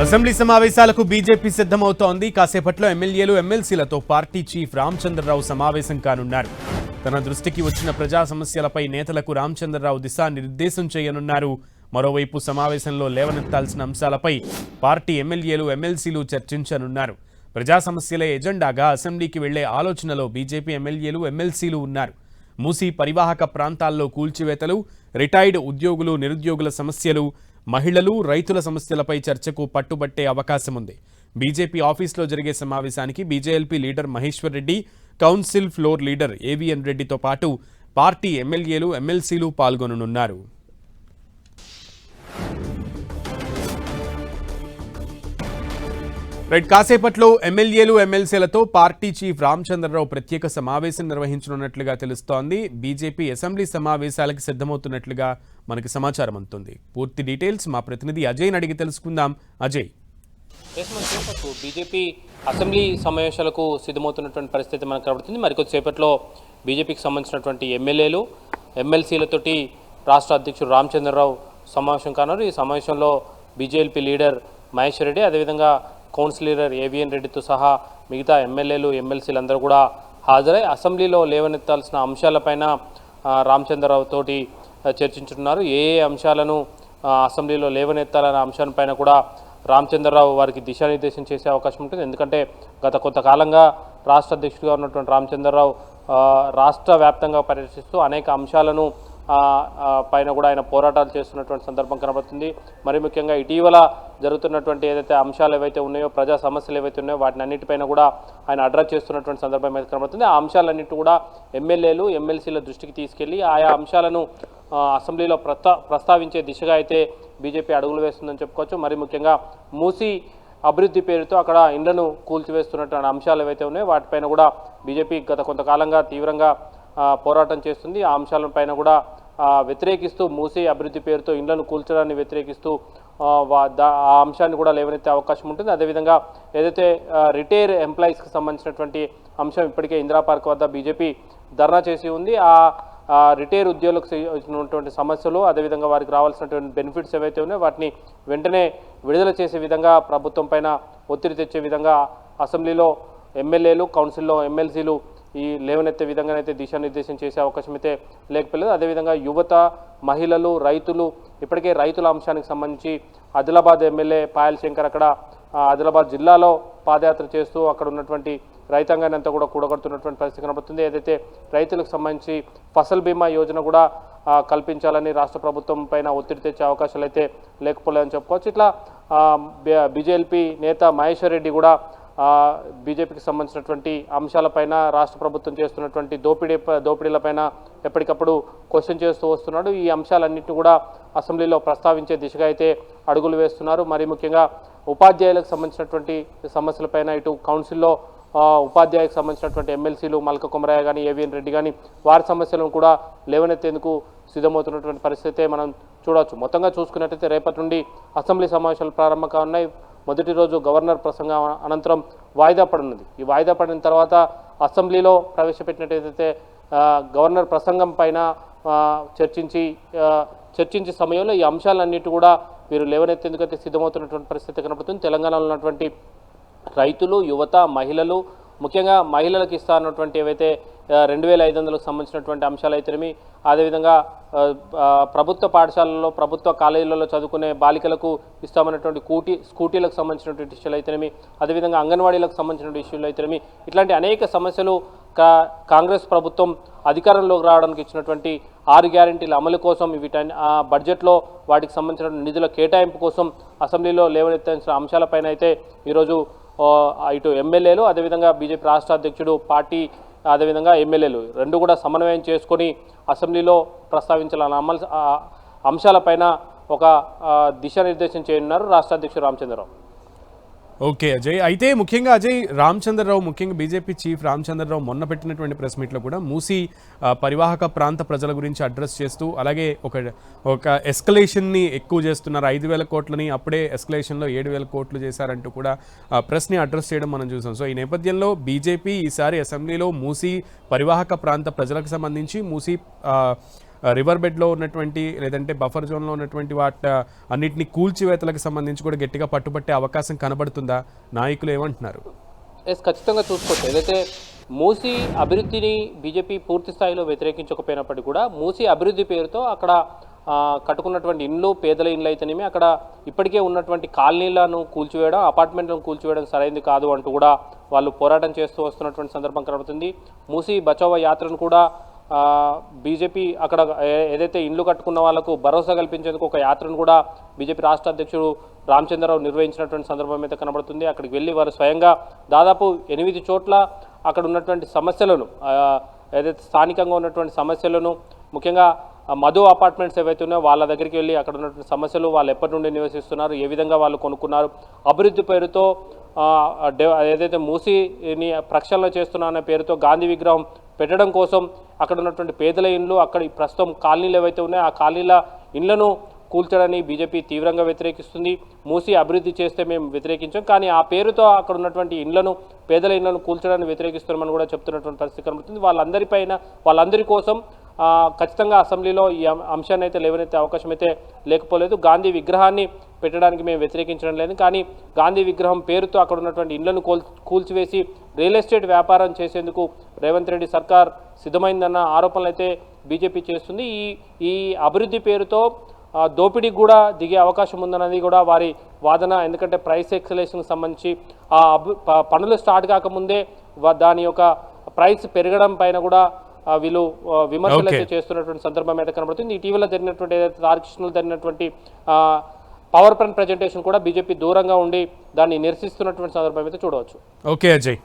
Assembly సమావేశాలకు BJP సిద్ధమవుతోంది. కాసేపట్లో ఎమ్మెల్యేలు ఎమ్మెల్సీలతో పార్టీ చీఫ్ రామచంద్రరావు సమావేశం కానున్నారు. తన దృష్టికి వచ్చిన ప్రజా సమస్యలపై నేతలకు రామచంద్రరావు దిశానిర్దేశం చేయనున్నారు. మరోవైపు సమావేశంలో లేవనెత్తాల్సిన అంశాలపై పార్టీ ఎమ్మెల్యేలు ఎమ్మెల్సీలు చర్చించనున్నారు. ప్రజా సమస్యలే ఎజెండాగా అసెంబ్లీకి వెళ్లే ఆలోచనలో బీజేపీ ఎమ్మెల్యేలు ఎమ్మెల్సీలు ఉన్నారు. మూసీ పరివాహక ప్రాంతాల్లో కూల్చివేతలు, రిటైర్డ్ ఉద్యోగులు నిరుద్యోగుల సమస్యలు, మహిళలు రైతుల సమస్యలపై చర్చకు పట్టుబట్టే అవకాశం ఉంది. బీజేపీ ఆఫీస్లో జరిగే సమావేశానికి BJLP leader Maheshwar Reddy, council floor leader AVN రెడ్డితో పాటు పార్టీ ఎమ్మెల్యేలు ఎమ్మెల్సీలు పాల్గొననున్నారు. కాసేపట్లో ఎమ్మెల్యేలు ఎమ్మెల్సీలతో పార్టీ చీఫ్ రామచంద్రరావు ప్రత్యేక సమావేశం నిర్వహించనున్నట్లుగా తెలుస్తోంది. బీజేపీ అసెంబ్లీ సమావేశాలకు సిద్ధమవుతున్నట్లుగా మనకి సమాచారం అందుతుంది. పూర్తి డీటెయిల్స్ మా ప్రతినిధి అజయ్ని అడిగి తెలుసుకుందాం. అజయ్, బీజేపీ అసెంబ్లీ సమావేశాలకు సిద్ధమవుతున్నటువంటి పరిస్థితి మనకు కనబడుతుంది. మరికొద్దిసేపట్లో బీజేపీకి సంబంధించినటువంటి ఎమ్మెల్యేలు ఎమ్మెల్సీలతోటి రాష్ట్ర అధ్యక్షుడు రామచంద్రరావు సమావేశం కానున్నారు. ఈ సమావేశంలో బీజేపీ లీడర్ మహేశ్వర్ రెడ్డి, అదేవిధంగా కౌన్సిలర్ ఏవిఎన్ రెడ్డితో సహా మిగతా ఎమ్మెల్యేలు ఎమ్మెల్సీలు అందరూ కూడా హాజరై అసెంబ్లీలో లేవనెత్తాల్సిన అంశాలపైన రామచంద్రరావు తోటి చర్చించుతున్నారు. ఏ అంశాలను అసెంబ్లీలో లేవనెత్తాలనే అంశాలపైన కూడా రామచంద్రరావు వారికి దిశానిర్దేశం చేసే అవకాశం ఉంటుంది. ఎందుకంటే గత కొంతకాలంగా రాష్ట్ర అధ్యక్షుడిగా ఉన్నటువంటి రామచంద్రరావు రాష్ట్ర వ్యాప్తంగా పర్యటిస్తూ అనేక అంశాలను పైన కూడా ఆయన పోరాటాలు చేస్తున్నటువంటి సందర్భం కనబడుతుంది. మరి ముఖ్యంగా ఇటీవల జరుగుతున్నటువంటి ఏదైతే అంశాలు ఏవైతే ఉన్నాయో, ప్రజా సమస్యలు ఏవైతే ఉన్నాయో వాటిని అన్నిటిపైన కూడా ఆయన అడ్రస్ చేస్తున్నటువంటి సందర్భం అయితే కనబడుతుంది. ఆ అంశాలన్నిటి కూడా ఎమ్మెల్యేలు ఎమ్మెల్సీల దృష్టికి తీసుకెళ్లి ఆయా అంశాలను అసెంబ్లీలో ప్రస్తావించే దిశగా అయితే బీజేపీ అడుగులు వేస్తుందని చెప్పుకోవచ్చు. మరి ముఖ్యంగా మూసీ అభివృద్ధి పేరుతో అక్కడ ఇండ్లను కూల్చివేస్తున్నటువంటి అంశాలు ఏవైతే ఉన్నాయో వాటిపైన కూడా బీజేపీ గత కొంతకాలంగా తీవ్రంగా పోరాటం చేస్తుంది. ఆ అంశాలపైన కూడా వ్యతిరేకిస్తూ మూసీ అభివృద్ధి పేరుతో ఇండ్లను కూల్చడాన్ని వ్యతిరేకిస్తూ ఆ అంశాన్ని కూడా లేవనెత్తే అవకాశం ఉంటుంది. అదేవిధంగా ఏదైతే రిటైర్ ఎంప్లాయీస్కి సంబంధించినటువంటి అంశం ఇప్పటికే ఇందిరా పార్క్ వద్ద బీజేపీ ధర్నా చేసి ఉంది. ఆ రిటైర్ ఉద్యోగులకు ఉన్నటువంటి సమస్యలు, అదేవిధంగా వారికి రావాల్సినటువంటి బెనిఫిట్స్ ఏవైతే ఉన్నాయో వాటిని వెంటనే విడుదల చేసే విధంగా ప్రభుత్వం పైన ఒత్తిడి తెచ్చే విధంగా అసెంబ్లీలో ఎమ్మెల్యేలు, కౌన్సిల్లో ఎమ్మెల్సీలు ఈ లేవనెత్తే విధంగానైతే దిశానిర్దేశం చేసే అవకాశం అయితే లేకపోలేదు. అదేవిధంగా యువత, మహిళలు, రైతులు, ఇప్పటికే రైతుల అంశానికి సంబంధించి ఆదిలాబాద్ ఎమ్మెల్యే పాయల్ శంకర్ అక్కడ ఆదిలాబాద్ జిల్లాలో పాదయాత్ర చేస్తూ అక్కడ ఉన్నటువంటి రైతాంగాన్ని అంతా కూడా కూడగొడుతున్నటువంటి పరిస్థితి కనబడుతుంది. ఏదైతే రైతులకు సంబంధించి ఫసల్ బీమా యోజన కూడా కల్పించాలని రాష్ట్ర ప్రభుత్వం పైన ఒత్తిడి తెచ్చే అవకాశాలు అయితే లేకపోలేదని చెప్పుకోవచ్చు. ఇట్లా బీజేపీ నేత మహేశ్వర్ రెడ్డి కూడా బీజేపీకి సంబంధించినటువంటి అంశాలపైన రాష్ట్ర ప్రభుత్వం చేస్తున్నటువంటి దోపిడీలపైన ఎప్పటికప్పుడు క్వశ్చన్ చేస్తూ వస్తున్నాడు. ఈ అంశాలన్నింటినీ కూడా అసెంబ్లీలో ప్రస్తావించే దిశగా అయితే అడుగులు వేస్తున్నారు. మరి ముఖ్యంగా ఉపాధ్యాయులకు సంబంధించినటువంటి సమస్యలపైన ఇటు కౌన్సిల్లో ఉపాధ్యాయులకు సంబంధించినటువంటి ఎమ్మెల్సీలు మల్క కుమరయ్య కానీ, ఏవిఎన్ రెడ్డి కానీ వారి సమస్యలను కూడా లేవనెత్తేందుకు సిద్ధమవుతున్నటువంటి పరిస్థితే మనం చూడవచ్చు. మొత్తంగా చూసుకున్నట్టయితే రేపటి నుండి అసెంబ్లీ సమావేశాలు ప్రారంభం కానున్నాయి. మొదటి రోజు గవర్నర్ ప్రసంగం అనంతరం వాయిదా పడినది. ఈ వాయిదా పడిన తర్వాత అసెంబ్లీలో ప్రవేశపెట్టినట్టయితే గవర్నర్ ప్రసంగం పైన చర్చించే సమయంలో ఈ అంశాలన్నిటి కూడా వీరు లేవనెత్తేందుకైతే సిద్ధమవుతున్నటువంటి పరిస్థితి కనబడుతుంది. తెలంగాణలో ఉన్నటువంటి రైతులు, యువత, మహిళలు, ముఖ్యంగా మహిళలకు ఇస్తానటువంటి ఏవైతే 2500కు సంబంధించినటువంటి అంశాలు అయితేనేమి, అదేవిధంగా ప్రభుత్వ పాఠశాలల్లో, ప్రభుత్వ కాలేజీలలో చదువుకునే బాలికలకు ఇస్తామన్నటువంటి స్కూటీలకు సంబంధించినటువంటి ఇష్యూలు అయితేనేమి, అదేవిధంగా అంగన్వాడీలకు సంబంధించినటువంటి ఇష్యూలు అయితేనేమి, ఇట్లాంటి అనేక సమస్యలు కాంగ్రెస్ ప్రభుత్వం అధికారంలోకి రావడానికి ఇచ్చినటువంటి 6 గ్యారెంటీల అమలు కోసం బడ్జెట్లో వాటికి సంబంధించిన నిధుల కేటాయింపు కోసం అసెంబ్లీలో లేవనెత్తాల్సిన అంశాలపైన అయితే ఈరోజు ఇటు ఎమ్మెల్యేలు, అదేవిధంగా బీజేపీ రాష్ట్ర అధ్యక్షుడు, పార్టీ, అదేవిధంగా ఎమ్మెల్యేలు రెండు కూడా సమన్వయం చేసుకొని అసెంబ్లీలో ప్రస్తావించాలన్న అంశాలపైన ఒక దిశానిర్దేశం చేయనున్నారు రాష్ట్ర అధ్యక్షుడు రామచంద్రరావు. ఓకే అజయ్, అయితే ముఖ్యంగా అజయ్ రామచంద్రరావు, ముఖ్యంగా బీజేపీ చీఫ్ రామచంద్రరావు మొన్న పెట్టినటువంటి ప్రెస్ మీట్లో కూడా మూసీ పరివాహక ప్రాంత ప్రజల గురించి అడ్రస్ చేస్తూ, అలాగే ఒక ఎస్కలేషన్ని ఎక్కువ చేస్తున్నారు, 5,000 కోట్లని అప్పుడే ఎస్కలేషన్లో 7,000 కోట్లు చేశారంటూ కూడా ప్రెస్ని అడ్రస్ చేయడం మనం చూసాం. సో ఈ నేపథ్యంలో బీజేపీ ఈసారి అసెంబ్లీలో మూసీ పరివాహక ప్రాంత ప్రజలకు సంబంధించి, మూసీ రివర్ బెడ్లో ఉన్నటువంటి లేదంటే బఫర్ జోన్లో ఉన్నటువంటి అన్నింటినీ కూల్చివేతలకు సంబంధించి కూడా గట్టిగా పట్టుబట్టే అవకాశం కనబడుతుందా? నాయకులు ఏమంటున్నారు? ఖచ్చితంగా చూసుకోవచ్చు. ఏదైతే మూసీ అభివృద్ధిని బీజేపీ పూర్తి స్థాయిలో వ్యతిరేకించకపోయినప్పటికీ కూడా మూసీ అభివృద్ధి పేరుతో అక్కడ కట్టుకున్నటువంటి ఇండ్లు, పేదల ఇండ్లు అయితేనేమి, అక్కడ ఇప్పటికే ఉన్నటువంటి కాలనీలను కూల్చివేయడం, అపార్ట్మెంట్లను కూల్చివేయడం సరైనది కాదు అంటూ కూడా వాళ్ళు పోరాటం చేస్తూ వస్తున్నటువంటి సందర్భం కనబడుతుంది. మూసీ బచావో యాత్రను కూడా బీజేపీ అక్కడ ఏదైతే ఇండ్లు కట్టుకున్న వాళ్ళకు భరోసా కల్పించేందుకు ఒక యాత్రను కూడా బీజేపీ రాష్ట్ర అధ్యక్షుడు రామచంద్రరావు నిర్వహించినటువంటి సందర్భం అయితే కనబడుతుంది. అక్కడికి వెళ్ళి వారు స్వయంగా దాదాపు 8 చోట్ల అక్కడ ఉన్నటువంటి సమస్యలను, ఏదైతే స్థానికంగా ఉన్నటువంటి సమస్యలను, ముఖ్యంగా మధు అపార్ట్మెంట్స్ ఏవైతే ఉన్నాయో వాళ్ళ దగ్గరికి వెళ్ళి అక్కడ ఉన్నటువంటి సమస్యలు, వాళ్ళు ఎప్పటి నుండి నివసిస్తున్నారు, ఏ విధంగా వాళ్ళు కొనుక్కున్నారు, అభివృద్ధి పేరుతో ఏదైతే మూసీని ప్రక్షాళన చేస్తున్నా అనే పేరుతో గాంధీ విగ్రహం పెట్టడం కోసం అక్కడ ఉన్నటువంటి పేదల ఇండ్లు, అక్కడ ప్రస్తుతం కాలనీలు ఏవైతే ఉన్నాయో ఆ కాలనీల ఇండ్లను కూల్చడాన్ని బీజేపీ తీవ్రంగా వ్యతిరేకిస్తుంది. మూసీ అభివృద్ధి చేస్తే మేము వ్యతిరేకించాం, కానీ ఆ పేరుతో అక్కడ ఉన్నటువంటి ఇండ్లను, పేదల ఇండ్లను కూల్చడాన్ని వ్యతిరేకిస్తున్నామని కూడా చెప్తున్నటువంటి పరిస్థితి కనబడుతుంది. వాళ్ళందరి కోసం ఖచ్చితంగా అసెంబ్లీలో ఈ అంశాన్ని అయితే లేవనెత్తే అవకాశం అయితే లేకపోలేదు. గాంధీ విగ్రహాన్ని పెట్టడానికి మేము వ్యతిరేకించడం లేదు, కానీ గాంధీ విగ్రహం పేరుతో అక్కడ ఉన్నటువంటి ఇండ్లను కూల్చివేసి రియల్ ఎస్టేట్ వ్యాపారం చేసేందుకు రేవంత్ రెడ్డి సర్కార్ సిద్ధమైందన్న ఆరోపణలు అయితే బీజేపీ చేస్తుంది. ఈ అభివృద్ధి పేరుతో దోపిడీకి కూడా దిగే అవకాశం ఉందన్నది కూడా వారి వాదన. ఎందుకంటే ప్రైస్ ఎక్సలేషన్కి సంబంధించి పనులు స్టార్ట్ కాకముందే దాని యొక్క ప్రైస్ పెరగడం పైన కూడా వీళ్ళు విమర్శలు అయితే చేస్తున్నటువంటి సందర్భం అయితే కనబడుతుంది. ఇటీవల జరిగినటువంటి ఏదైతే తారకృష్ణలో జరిగినటువంటి పవర్ పాయింట్ ప్రజెంటేషన్ కూడా బీజేపీ దూరంగా ఉండి దాన్ని నిరసిస్తున్నటువంటి సందర్భం అయితే చూడవచ్చు. ఓకే అజయ్.